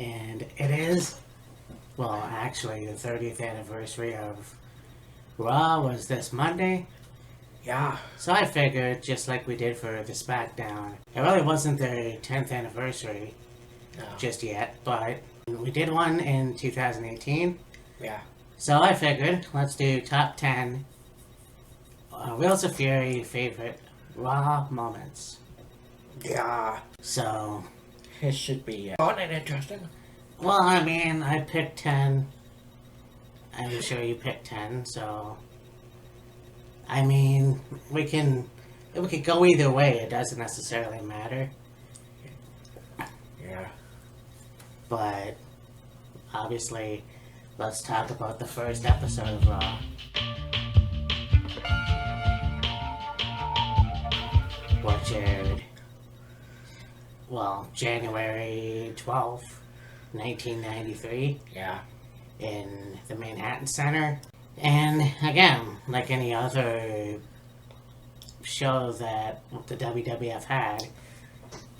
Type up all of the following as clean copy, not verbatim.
and it is, well, actually, the 30th anniversary of Raw was this Monday. Yeah. So I figured, just like we did for the SmackDown, it really wasn't their 10th anniversary No. just yet, but we did one in 2018. Yeah. So I figured, let's do top 10 Wheels of Fury favorite Raw moments. Yeah. So, It should be fun and interesting. well, I mean, I picked 10. I'm sure you picked 10, so... I mean, we could go either way. It doesn't necessarily matter. Yeah. But, obviously, let's talk about the first episode of Raw. Which aired, well, January 12th, 1993. Yeah. In the Manhattan Center. And again, like any other show that the WWF had,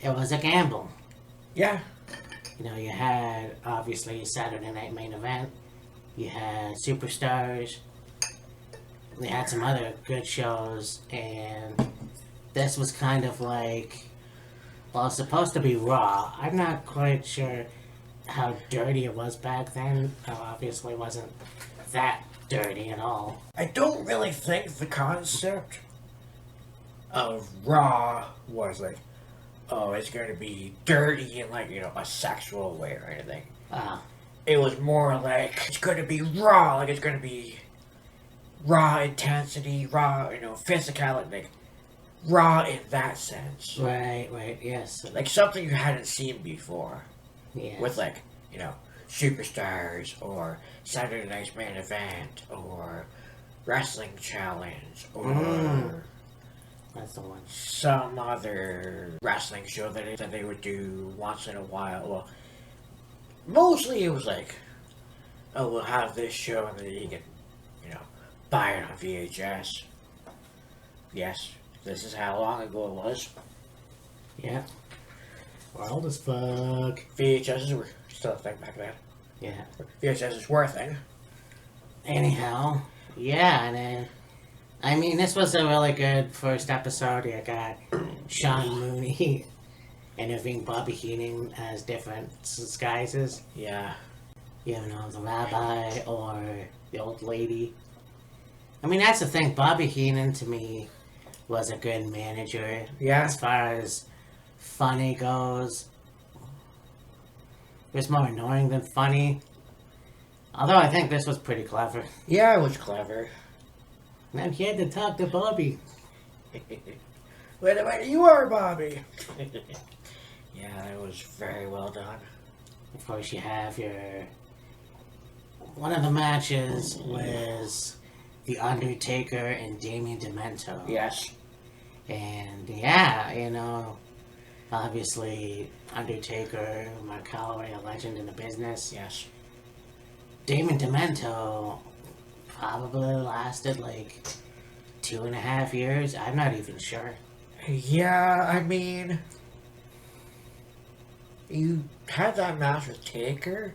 it was a gamble. Yeah. You know, you had obviously Saturday Night Main Event, you had Superstars, they had some other good shows, and this was kind of like, well, it's supposed to be Raw. I'm not quite sure how dirty it was back then. It obviously wasn't that dirty at all. I don't really think the concept of Raw was like, oh, it's going to be dirty in like, a sexual way or anything. It was more like, it's going to be raw, like it's going to be raw intensity, raw, physicality, like raw in that sense. Right, yes. Like something you hadn't seen before. Yeah. With like, Superstars or Saturday Night's Main Event or Wrestling Challenge or That's the one. some other wrestling show that they would do once in a while. Well, mostly it was like, oh, we'll have this show and then you can, buy it on VHS. Yes, this is how long ago it was. Yeah. Wild as fuck. VHSs were still a thing back then. Yeah. VHSs were a thing. Anyhow, yeah, and then, I mean, this was a really good first episode. You got Sean Mooney interviewing Bobby Heenan as different disguises. Yeah. You know, the rabbi or the old lady. I mean, that's the thing. Bobby Heenan, to me, was a good manager. Yeah. As far as funny goes. It was more annoying than funny. Although I think this was pretty clever. Yeah, it was clever. And he had to talk to Bobby. Wait a minute, you are Bobby. Yeah, it was very well done. Of course, you have your... One of the matches was The Undertaker and Damien Demento. Yes. And yeah, obviously Undertaker, Mark Calloway, a legend in the business. Yes. Damien Demento probably lasted like 2.5 years. I'm not even sure. Yeah, I mean, you had that match with Taker,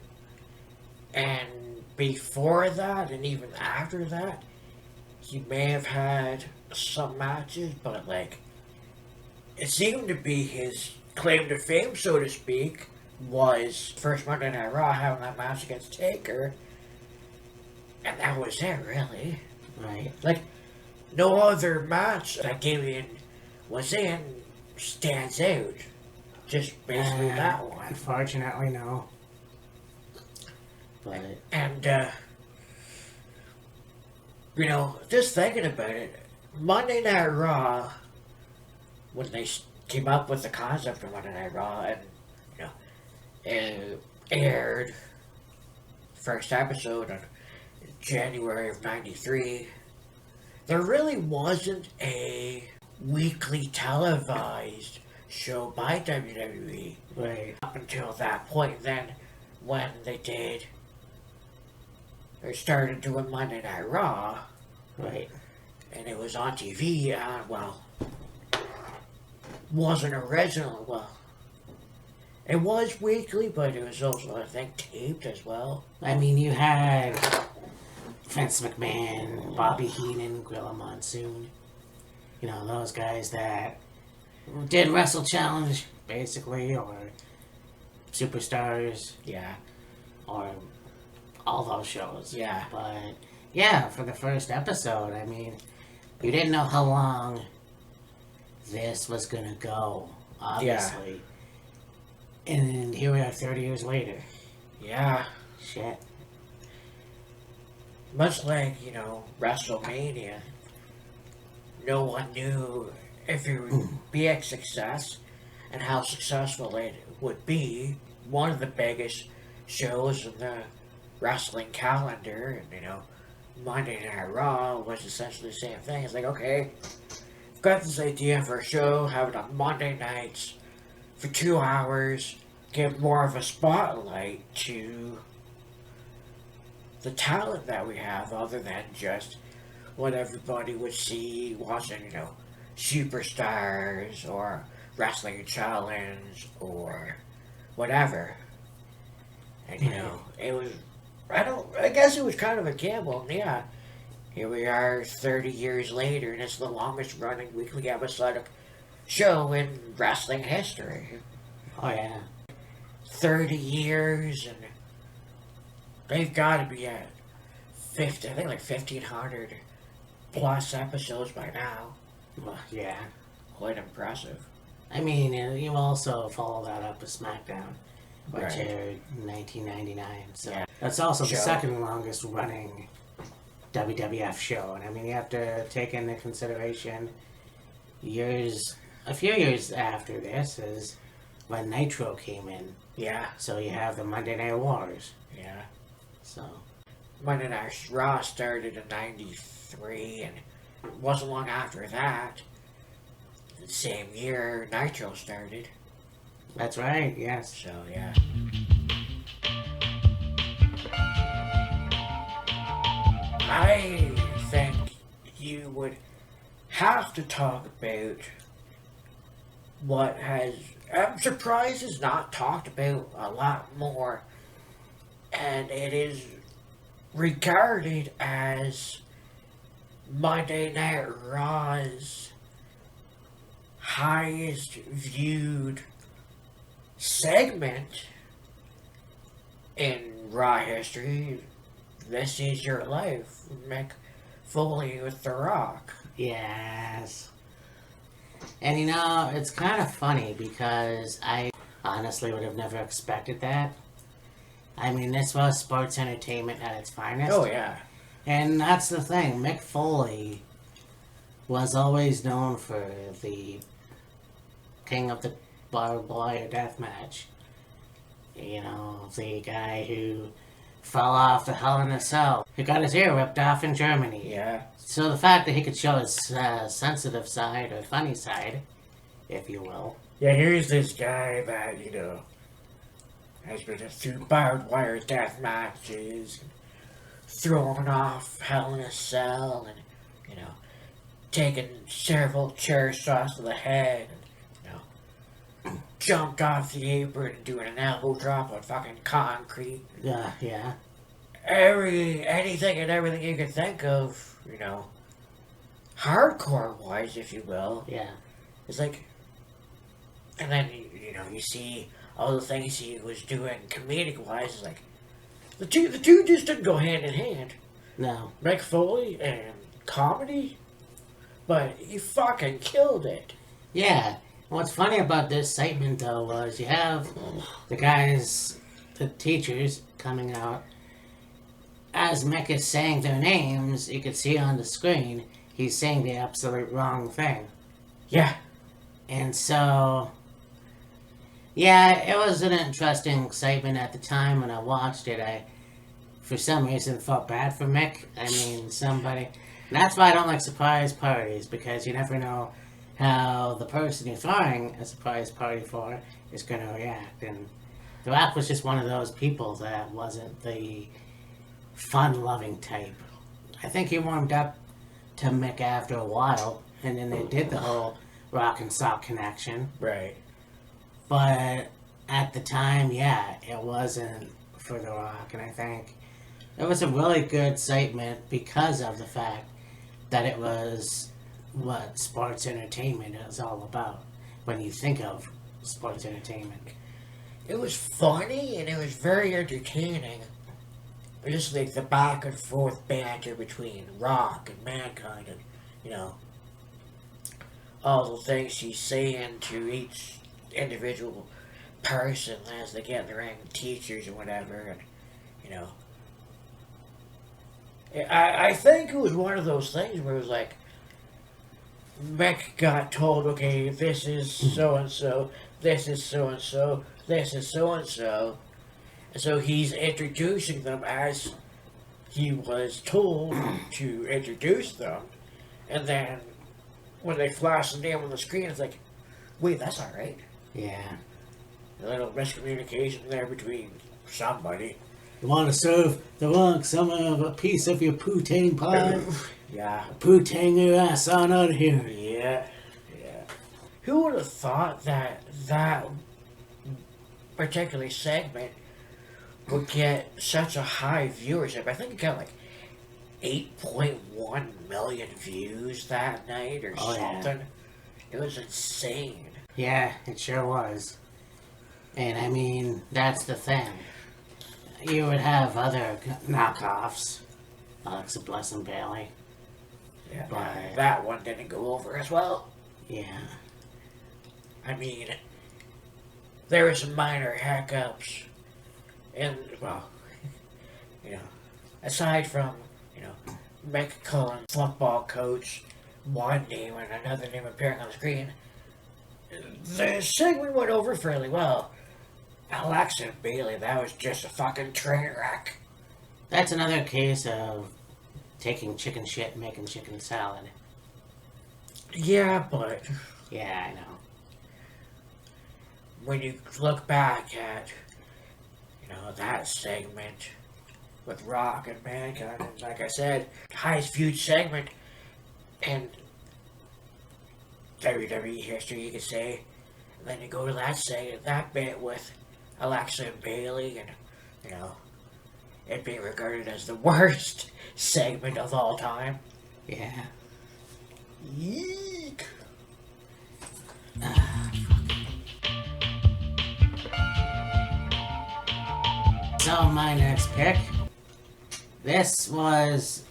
and before that, and even after that, he may have had some matches, but like, it seemed to be his claim to fame, so to speak, was first Monday Night Raw having that match against Taker, and that was it, really. Right. Like, no other match that Damien was in stands out. Just basically that one. Unfortunately, no. But... And, just thinking about it, Monday Night Raw, when they came up with the concept of Monday Night Raw and, it aired first episode in January of 93, there really wasn't a weekly televised show by WWE. Right. Up until that point, then, when they started doing Monday Night Raw. Right. And it was on TV, wasn't original, It was weekly, but it was also, I think, taped as well. I mean, you had Vince McMahon, Bobby Heenan, Gorilla Monsoon. You know, those guys that did Wrestle Challenge, basically, or Superstars, Yeah, or all those shows. yeah, But, yeah, for the first episode, I mean, you didn't know how long this was gonna go, obviously. And here we are 30 years later. yeah. Shit. Much like, WrestleMania, no one knew if it would be a success and how successful it would be. One of the biggest shows in the wrestling calendar, and Monday Night Raw was essentially the same thing. It's like, okay, I've got this idea for a show, have it on Monday nights for 2 hours, give more of a spotlight to the talent that we have, other than just what everybody would see watching, Superstars or Wrestling Challenge or whatever. And it was, I guess it was kind of a gamble. And yeah, here we are 30 years later, and it's the longest running weekly episodic show in wrestling history. Oh, yeah. 30 years, and they've got to be at 50, I think like 1,500 plus episodes by now. Well, yeah. Quite impressive. I mean, you also follow that up with SmackDown, which Right. aired in 1999. So Yeah. that's also the Show. second longest running WWF show. And I mean, you have to take into consideration a few years after this is when Nitro came in. Yeah, So you have the Monday Night Wars. yeah. So, Monday Night Raw started in 93, and it wasn't long after that, the same year, Nitro started. that's right, yes. So, yeah. I think you would have to talk about what has, I'm surprised is not talked about a lot more, and it is regarded as Monday Night Raw's highest viewed segment in Raw history. This Is Your Life, Mick Foley with The Rock. Yes. And it's kind of funny because I honestly would have never expected that. I mean, this was sports entertainment at its finest. Oh, yeah. And that's the thing. Mick Foley was always known for the king of the barbed wire death match. The guy who fell off the Hell in a Cell, who got his ear ripped off in Germany. Yeah. So the fact that he could show his sensitive side or funny side, if you will. Yeah, here's this guy that, has been through barbed wire death matches, thrown off Hell in a Cell, and, taken several chair shots to the head, and, jumped off the apron and doing an elbow drop on fucking concrete. Yeah. Anything and everything you can think of, hardcore wise, if you will. Yeah. It's like, and then, you see all the things he was doing comedic wise. It's like, the two just didn't go hand in hand. No. Mick Foley and comedy, but he fucking killed it. Yeah. What's funny about this segment, though, was you have the guys, the teachers, coming out. As Mick is saying their names, you can see on the screen, he's saying the absolute wrong thing. Yeah. And so, yeah, it was an interesting segment at the time when I watched it. I, for some reason, felt bad for Mick. I mean, somebody... And that's why I don't like surprise parties, because you never know how the person you're throwing a surprise party for is going to react. And The Rock was just one of those people that wasn't the fun-loving type. I think he warmed up to Mick after a while, and then they did the whole Rock and Sock connection. Right. But at the time, yeah, it wasn't for The Rock, and I think it was a really good segment because of the fact that it was what sports entertainment is all about when you think of sports entertainment. It was funny and it was very entertaining. Just like the back and forth banter between Rock and Mankind, and you know all the things he's saying to each individual person as they get in the ring, teachers and whatever, and you know. I think it was one of those things where it was like Mick got told, okay, this is so and so, this is so and so, this is so and so, and so he's introducing them as he was told to introduce them, and then when they flash the name on the screen, it's like, wait, that's not right. Yeah. A little miscommunication there between somebody. You want to serve The Rock some of a piece of your poutine pie? Yeah. Poutine your ass on out of here. Yeah. Who would have thought that that particular segment would get such a high viewership? I think it got like 8.1 million views that night or something. Yeah. It was insane. Yeah, it sure was. And I mean, that's the thing. You would have other knockoffs, Alexa Bliss and Bailey. Yeah, but that one didn't go over as well. Yeah. I mean, there were some minor hiccups. And, well, you know, aside from, you know, Mick Cullen, football coach, one name and another name appearing on the screen, the segment went over fairly well. Alexa and Bailey, that was just a fucking train wreck. That's another case of taking chicken shit and making chicken salad. Yeah, but... Yeah, I know. When you look back at, you know, that segment with Rock and Mankind, and like I said, highest viewed segment in WWE history, you could say. And then you go to that segment, that bit with Alexa and Bailey, and, you know, it being regarded as the worst segment of all time. Yeah. Yeek. So my next pick, this was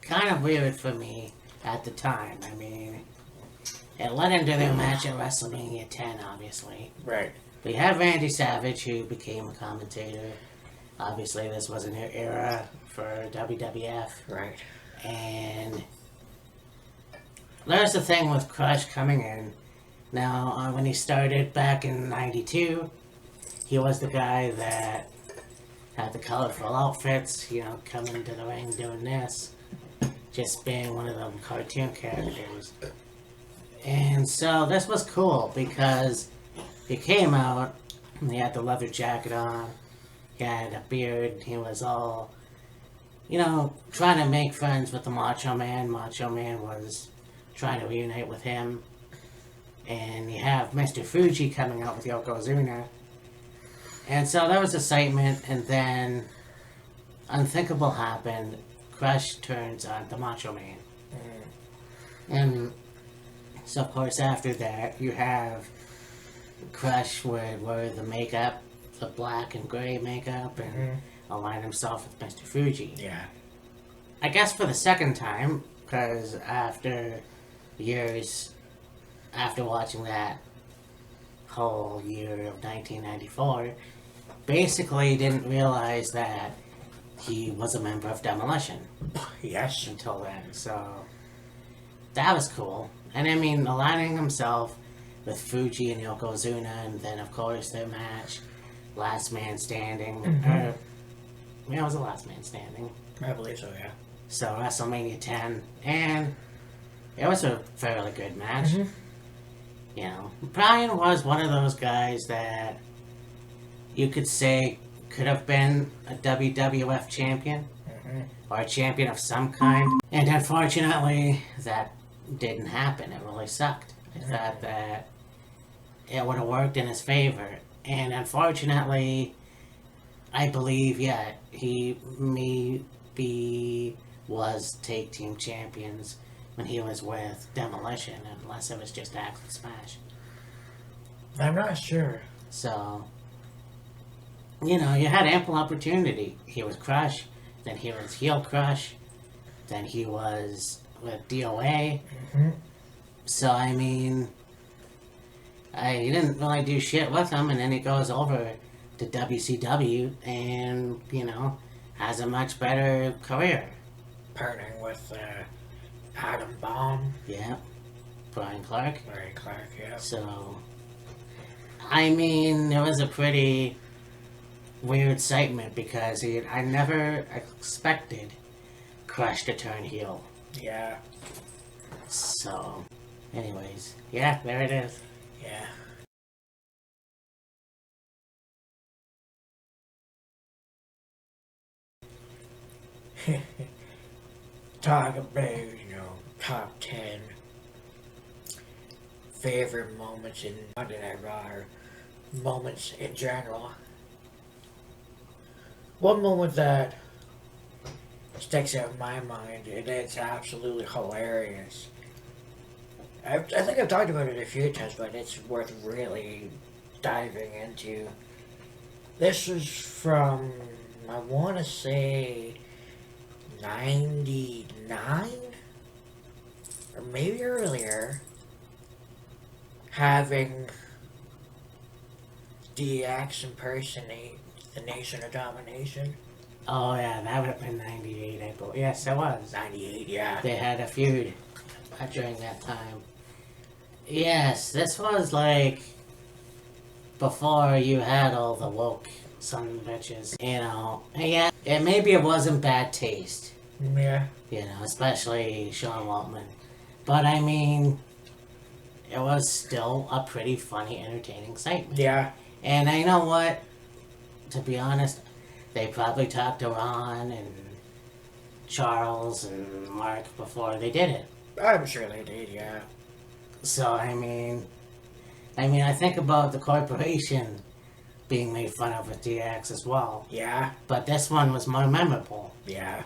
kind of weird for me at the time. I mean, it led into their match at WrestleMania 10, obviously. Right. We had Randy Savage, who became a commentator. Obviously, this was an era for WWF. Right. And there's the thing with Crush coming in. Now, when he started back in '92, he was the guy that had the colorful outfits, you know, coming into the ring doing this. Just being one of them cartoon characters. And so this was cool because he came out, and he had the leather jacket on, he had a beard, he was all, you know, trying to make friends with the Macho Man. Macho Man was trying to reunite with him. And you have Mr. Fuji coming out with Yokozuna. And so that was excitement, and then unthinkable happened. Crush turns on the Macho Man. And so, of course, after that, you have Crush would wear the makeup, the black and gray makeup, and align himself with Mr. Fuji. Yeah. I guess for the second time, because after years, after watching that whole year of 1994, basically didn't realize that he was a member of Demolition. Yes. Until then, so that was cool. And I mean, aligning himself with Fuji and Yokozuna, and then of course their match, Last Man Standing. Yeah, it was the Last Man Standing. I believe so, yeah. So WrestleMania 10, and it was a fairly good match. You know, Bryan was one of those guys that you could say could have been a WWF champion or a champion of some kind. And unfortunately, that didn't happen. It really sucked. I thought that it would have worked in his favor. And unfortunately, I believe, yeah, he maybe was tag team champions when he was with Demolition, unless it was just Axel Smash. I'm not sure. So, you know, you had ample opportunity. He was Crush, then he was Heel Crush, then he was with DOA. Hmm. So, I mean, he didn't really do shit with him, and then he goes over to WCW and, you know, has a much better career. Partnering with Adam Bomb, Yeah. Brian Clark. Larry Clark, yeah. So, I mean, it was a pretty weird segment because I never expected Crush to turn heel. Yeah, So, anyways, yeah, there it is. yeah. Talk about, top 10 favorite moments in Monday Night Raw, or moments in general. One moment that sticks out in my mind, and it's absolutely hilarious. I think I've talked about it a few times, but it's worth really diving into. This is from, I want to say, 99? Or maybe earlier. Having DX impersonate the Nation of Domination. Oh, yeah, that would have been 98, I believe. Yes, it was. 98, yeah. They had a feud during that time. Yes, this was like before you had all the woke son of bitches. You know, yeah, maybe it wasn't bad taste. Yeah. You know, especially Sean Waltman. But I mean, it was still a pretty funny, entertaining segment. Yeah. And I know what, to be honest, they probably talked to Ron and Charles and Mark before they did it. I'm sure they did, yeah. So I mean, I think about the corporation being made fun of with DX as well. Yeah. But this one was more memorable. Yeah.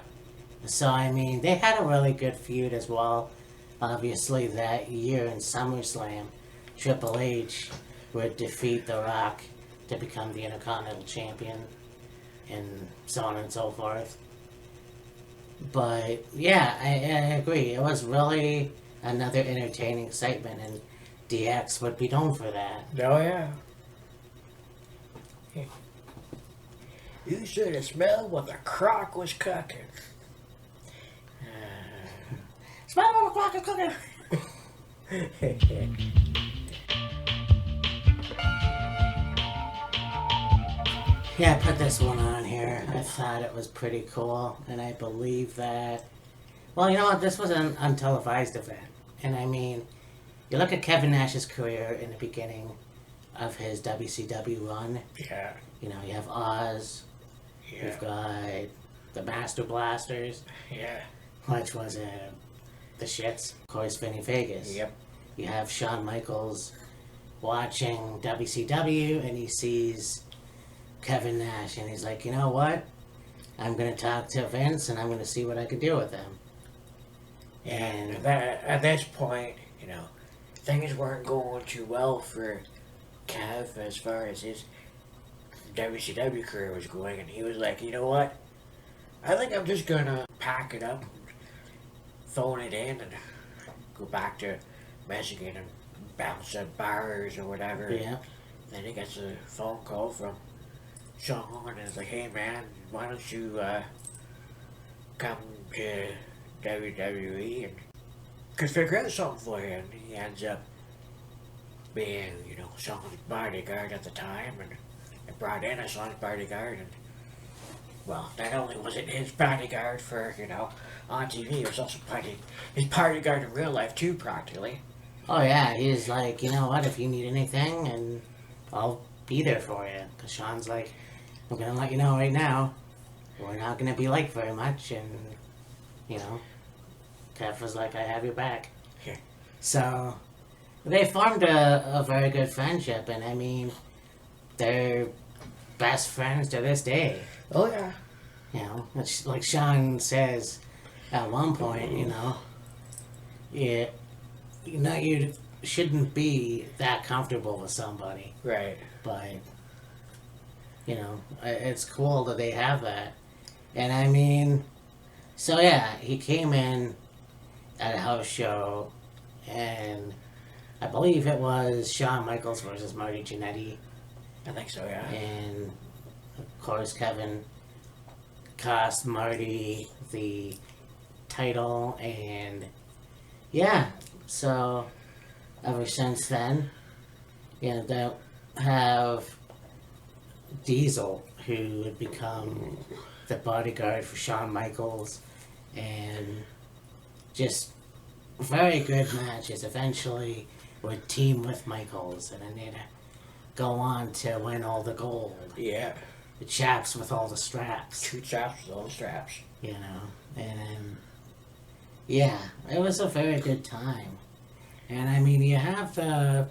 So I mean, they had a really good feud as well. Obviously, that year in SummerSlam, Triple H would defeat The Rock to become the Intercontinental Champion, and so on and so forth. But yeah, I agree. It was really another entertaining segment, and DX would be known for that. Oh, yeah. You should have smelled what the crock was cooking. Smell what the clock is cooking. Yeah, I put this one on here. I thought it was pretty cool, and I believe that. Well, you know what? This was an untelevised event, and I mean, you look at Kevin Nash's career in the beginning of his WCW run. Yeah. You know, you have Oz. Yeah. You've got the Master Blasters, Yeah. which was the shits. Of course, Vinny Vegas. Yep. You have Shawn Michaels watching WCW, and he sees Kevin Nash, and he's like, you know what? I'm going to talk to Vince, and I'm going to see what I can do with him. And at this point, things weren't going too well for Kev as far as his WCW career was going, and he was like, you know what? I think I'm just gonna pack it up and phone it in and go back to Michigan and bounce at bars or whatever. Yeah. Then he gets a phone call from Sean, and it's like, hey man, why don't you come to WWE and could figure out something for you. And he ends up being, Sean's bodyguard at the time, and it brought in a Sean's bodyguard, and well, not only was it his bodyguard for, on TV, it was also his bodyguard in real life too, practically. Oh, yeah. He's like, you know what? If you need anything, and I'll be there for you. Because Sean's like, I'm going to let you know right now, we're not going to be liked very much. And, Kev was like, I have your back. Yeah. So, they formed a very good friendship. And, I mean, they're best friends to this day. Oh yeah. You know, it's like Sean says at one point, you you shouldn't be that comfortable with somebody, Right. but it's cool that they have that. And I mean, so yeah, he came in at a house show, and I believe it was Shawn Michaels versus Marty Jannetty, I think so. Yeah. and of course Kevin cost Marty the title, and yeah, so ever since then, they'll have Diesel, who would become the bodyguard for Shawn Michaels, and just very good matches. Eventually would team with Michaels, and then they'd go on to win all the gold. Yeah. The chaps with all the straps. 2 chaps with all the straps. And yeah, it was a very good time. And I mean, you have the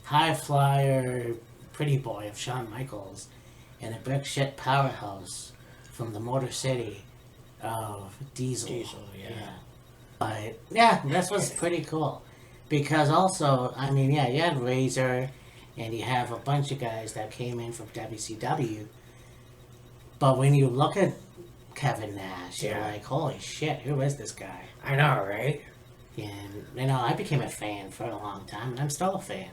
high flyer pretty boy of Shawn Michaels and a brick shit powerhouse from the Motor City of Diesel. Diesel, yeah. But yeah, this was pretty cool. Because also, I mean, yeah, you had Razor and you have a bunch of guys that came in from WCW. But when you look at Kevin Nash, you're like, holy shit, who is this guy? I know, right? And, I became a fan for a long time, and I'm still a fan.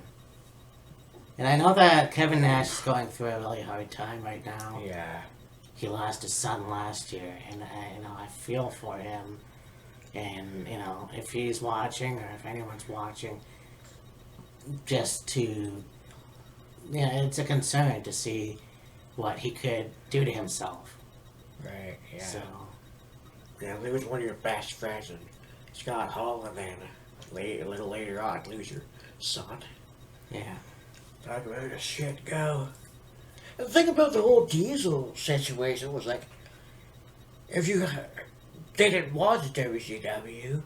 And I know that Kevin Nash is going through a really hard time right now. Yeah. He lost his son last year, and, I feel for him. And, if he's watching, or if anyone's watching, just to, it's a concern to see what he could do to himself. Right, yeah. So, yeah, lose one of your best friends and Scott Hall, and then a little later on, lose your son. yeah. Talk about a shit go. And the thing about the whole Diesel situation was like, if you didn't watch WCW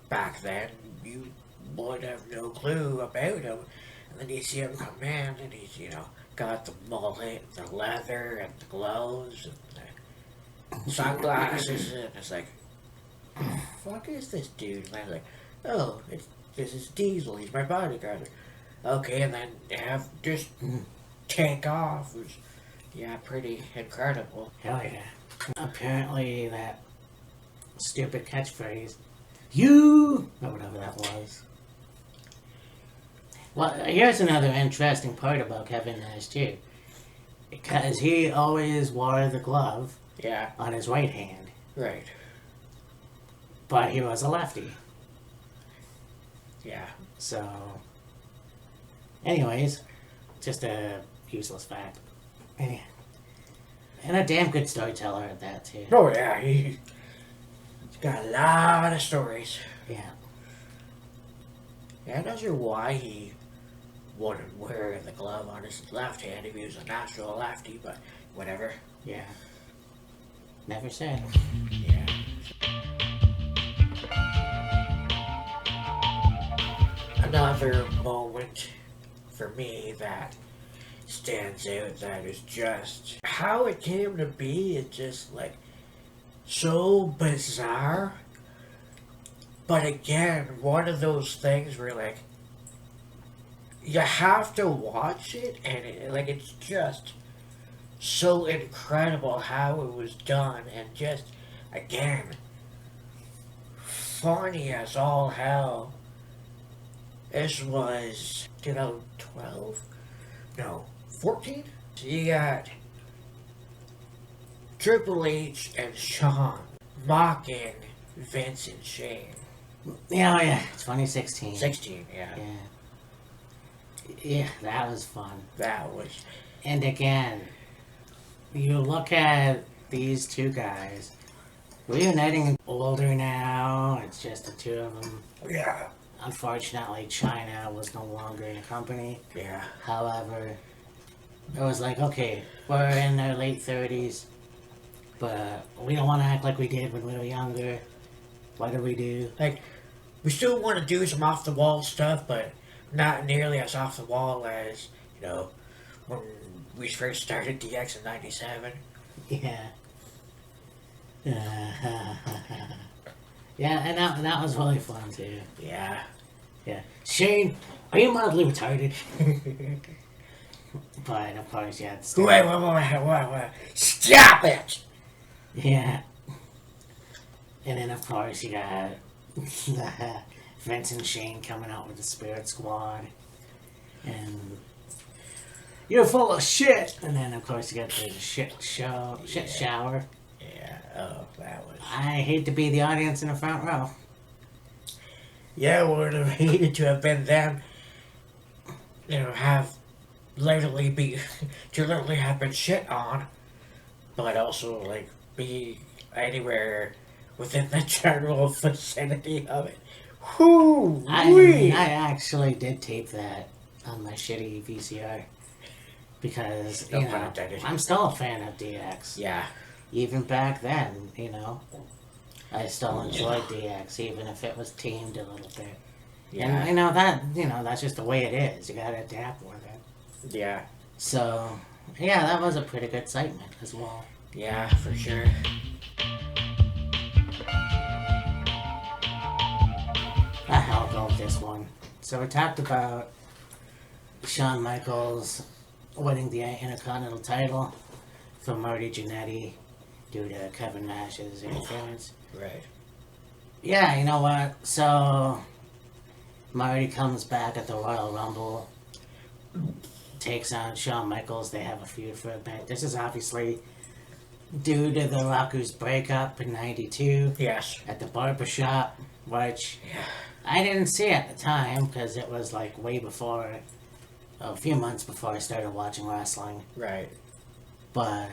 back then, you would have no clue about him. And then you see him come in, and he's, got the mullet, the leather, and the gloves, and the sunglasses, and it's like, fuck is this dude? And I'm like, oh, this is Diesel, he's my bodyguard. Okay, and then have just take off was, pretty incredible. Hell yeah. Apparently that stupid catchphrase, you, or whatever that was. Well, here's another interesting part about Kevin Nash too. Because he always wore the glove Yeah, on his right hand, right. but he was a lefty. Yeah. So, anyways, just a useless fact. Yeah. And a damn good storyteller at that too. Oh yeah, he's got a lot of stories. Yeah. Yeah, I'm not sure why he wouldn't wear the glove on his left hand if he was a natural lefty, but whatever. Yeah. Never said. Yeah. Another moment for me that stands out that is just how it came to be. It's just like so bizarre. But again, one of those things where like you have to watch it, and it's just so incredible how it was done, and just again funny as all hell. This was 2012? No, 14? So you got Triple H and Shawn mocking Vince and Shane. Yeah, yeah. 2016. 16, yeah. Yeah. Yeah, that was fun. That was... And again, you look at these two guys, reuniting older now, it's just the two of them. Yeah. Unfortunately, China was no longer in the company. Yeah. However, it was like, okay, we're in our late 30s, but we don't want to act like we did when we were younger. What do we do? Like, we still want to do some off-the-wall stuff, but not nearly as off-the-wall as, when we first started DX in '97. Yeah. Yeah, and that was really fun too. Yeah. Yeah. Shane, are you mildly retarded? But of course, yeah. It's Wait. Stop it! Yeah. And then of course you got Vince and Shane coming out with the Spirit Squad. And you're full of shit. And then of course you got the shit shower. Yeah, oh, that was... I hate to be the audience in the front row. Yeah, it would have hated to have been them. You know, have literally have been shit on, but also, like, be anywhere within the general vicinity of it. Whoo! I actually did tape that on my shitty VCR. Because, No you pun know, intended. I'm still a fan of DX. Yeah. Even back then, you know, I still enjoyed DX, even if it was teamed a little bit. Yeah. And that's just the way it is. You gotta adapt with it. Yeah. So, yeah, that was a pretty good segment as well. Yeah, for sure. I'll go with this one. So we talked about Shawn Michaels winning the Intercontinental title from Marty Jannetty due to Kevin Nash's interference. Right. Yeah, you know what? So Marty comes back at the Royal Rumble, takes on Shawn Michaels. They have a feud for a bit. This is obviously due to the Rockers' breakup in '92 Yes. at the barbershop, which Yeah. I didn't see at the time because it was like way before, a few months before I started watching wrestling. Right. But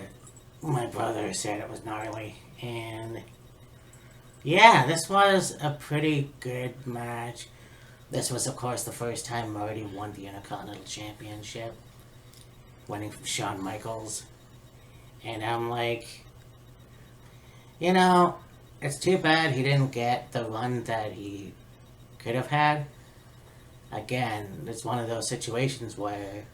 my brother said it was gnarly. And yeah, this was a pretty good match. This was, of course, the first time Marty won the Intercontinental Championship, winning from Shawn Michaels. And I'm like, you know, it's too bad he didn't get the run that he could have had. Again, it's one of those situations where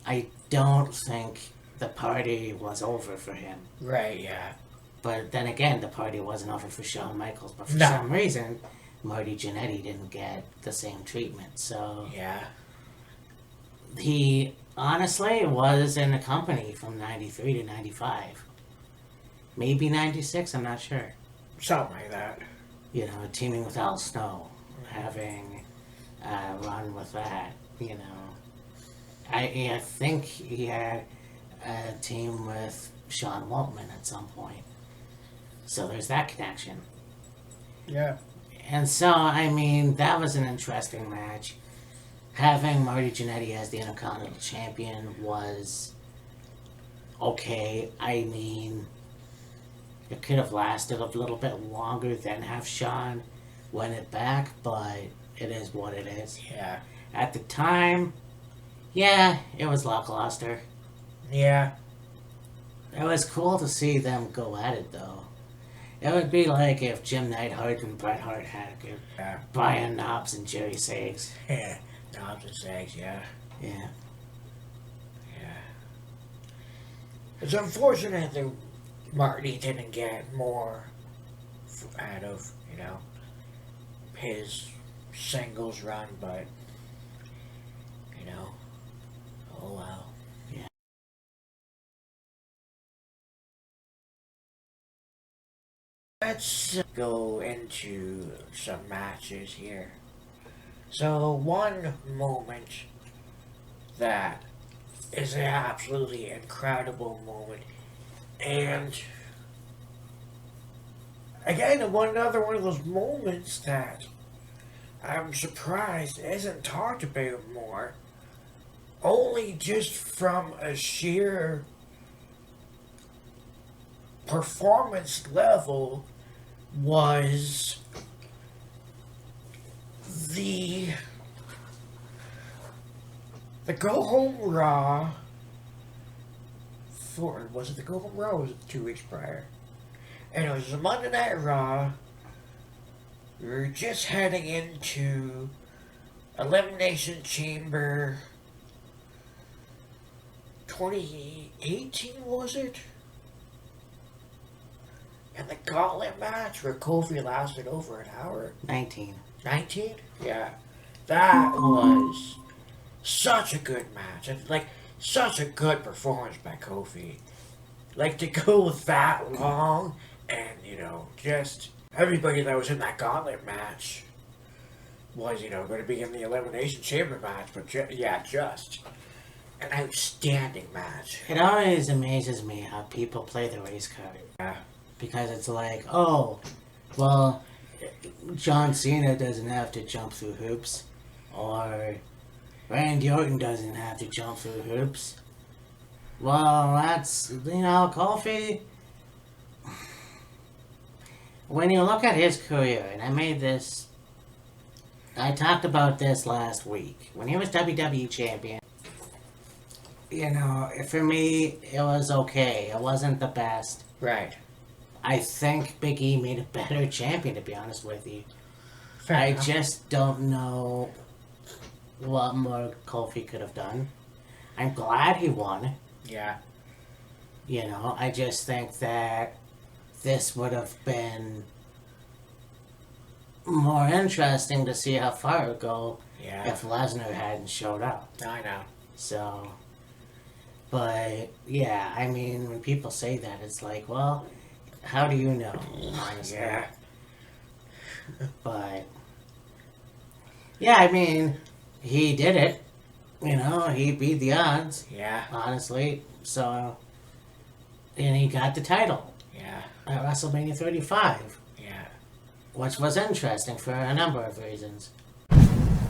I don't think the party was over for him. Right, yeah. But then again, the party wasn't over for Shawn Michaels. But for No. some reason, Marty Jannetty didn't get the same treatment. So Yeah. he honestly was in the company from '93 to '95. Maybe '96, I'm not sure. Something like that. You know, teaming with Al Snow, having a run with that, you know. I think he had a team with Sean Waltman at some point. So there's that connection. Yeah. And so, I mean, that was an interesting match. Having Marty Jannetty as the Intercontinental Champion was okay. I mean, it could have lasted a little bit longer than have Shawn win it back, but it is what it is. Yeah. At the time, yeah, it was lackluster. Yeah. It was cool to see them go at it, though. It would be like if Jim Neidhart and Bret Hart had a good Yeah. Brian Knobbs and Jerry Sags. Yeah. Knobs and Sags, yeah. Yeah. Yeah. It's unfortunate that Marty didn't get more out of, you know, his singles run, but, you know, oh well. Yeah. Let's go into some matches here. So, one moment that is an absolutely incredible moment, and again, another one of those moments that I'm surprised isn't talked about more, only just from a sheer performance level, was the Go Home Raw was it the Go Home Raw or was it 2 weeks prior? And it was a Monday Night Raw. We were just heading into Elimination Chamber 2018, was it? And the gauntlet match where Kofi lasted over an hour. 19. 19? Yeah. That was such a good match. And, like, such a good performance by Kofi. Like, to go that long and, you know, just everybody that was in that gauntlet match was, you know, going to be in the Elimination Chamber match. But, just an outstanding match. It always amazes me how people play the race card. Yeah. Because it's like, oh, well, John Cena doesn't have to jump through hoops. Or Randy Orton doesn't have to jump through hoops. Well, that's, you know, Kofi. When you look at his career, and I talked about this last week. When he was WWE Champion, you know, for me, it was okay. It wasn't the best. Right. I think Big E made a better champion, to be honest with you. Fair I enough. just don't know what more Kofi could have done. I'm glad he won. Yeah. You know, I just think that this would have been more interesting to see how far it would go Yeah. if Lesnar hadn't showed up. I know. So, but yeah, I mean, when people say that, it's like, well, how do you know? Honestly. Yeah. But yeah, I mean, he did it. You know, he beat the odds, Yeah. honestly. So, and he got the title Yeah. at WrestleMania 35, Yeah. which was interesting for a number of reasons.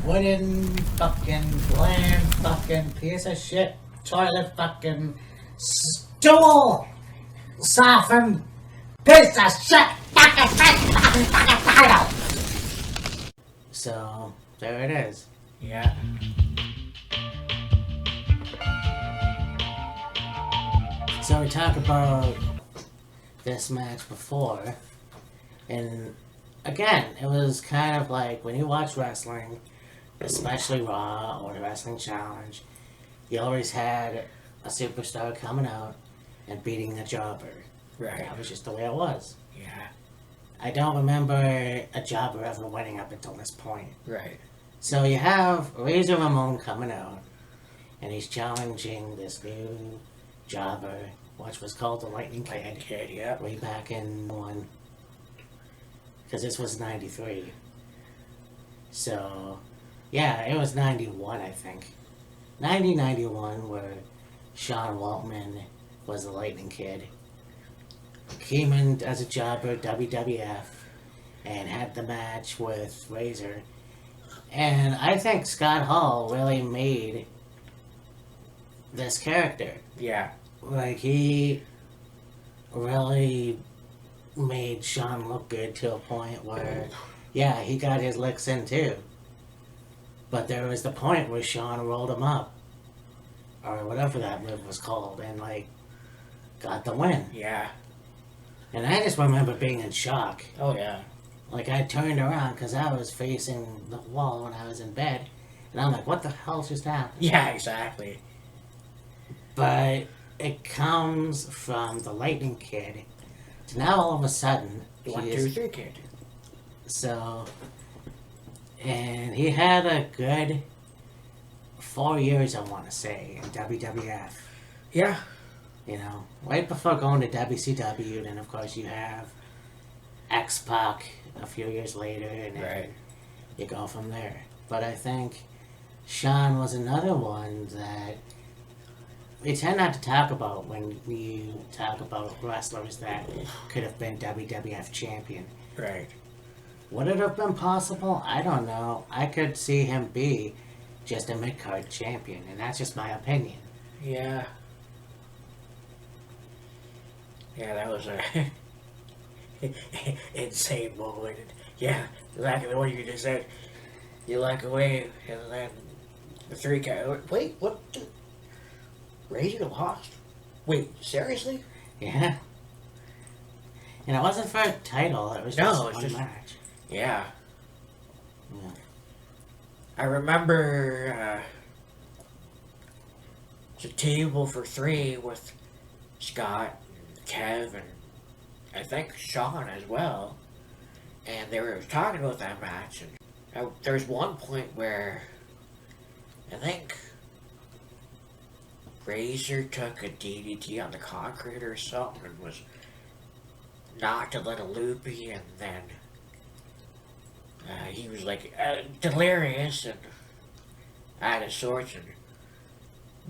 Wooden fucking bland fucking piece of shit toilet fucking stool softened piece of shit fucking title. So there it is. Yeah. So we talked about this match before, and again, it was kind of like when you watch wrestling, especially Raw or the Wrestling Challenge, you always had a superstar coming out and beating a jobber. Right. That was just the way it was. Yeah. I don't remember a jobber ever winning up until this point. Right. So you have Razor Ramon coming out, and he's challenging this new jobber, which was called the Lightning Kid, Kid, yeah. way back in one, because this was 93. So, yeah, it was 91, I think. 91, where Sean Waltman was the Lightning Kid. Came in as a jobber, WWF, and had the match with Razor. And I think Scott Hall really made this character. Yeah. Like, he really made Sean look good to a point where, yeah, he got his licks in too. But there was the point where Sean rolled him up, or whatever that move was called, and, like, got the win. Yeah. And I just remember being in shock. Oh, yeah. Like, I turned around because I was facing the wall when I was in bed, and I'm like, what the hell just happened? Yeah, exactly. But it comes from the Lightning Kid to now all of a sudden, 1, he 2, is, 3 kid. so, and he had a good 4 years, I want to say, in WWF. Yeah. You know, right before going to WCW, then of course you have X-Pac a few years later, and then Right. you go from there. But I think Sean was another one that we tend not to talk about when you talk about wrestlers that could have been WWF champion. Right. Would it have been possible? I don't know. I could see him be just a mid-card champion, and that's just my opinion. Yeah. Yeah, that was a insane moment. Yeah, exactly what you just said. You look away, and then the 3 count. Wait, what? Razor lost? Wait, seriously? Yeah. And it wasn't for a title, it was No, just it's one just- match. Yeah. Yeah. I remember It's a table for three with Scott, and Kev, and I think Sean as well. And they were talking about that match, and there's one point where I think Razor took a DDT on the concrete or something and was knocked a little loopy, and then he was like delirious and out of sorts, and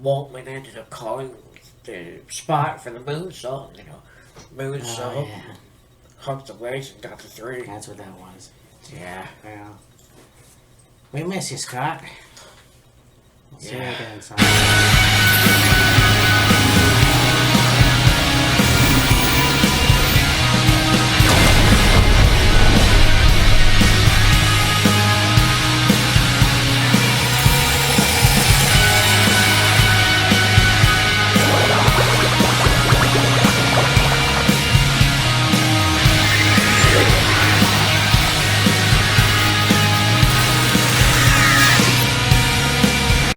Waltman ended up calling the spot for the moonsault, moonsault, Oh, yeah. hooked the legs and got the three. That's what that was. Yeah. Well, we miss you, Scott. We'll see you Yeah. again sometime.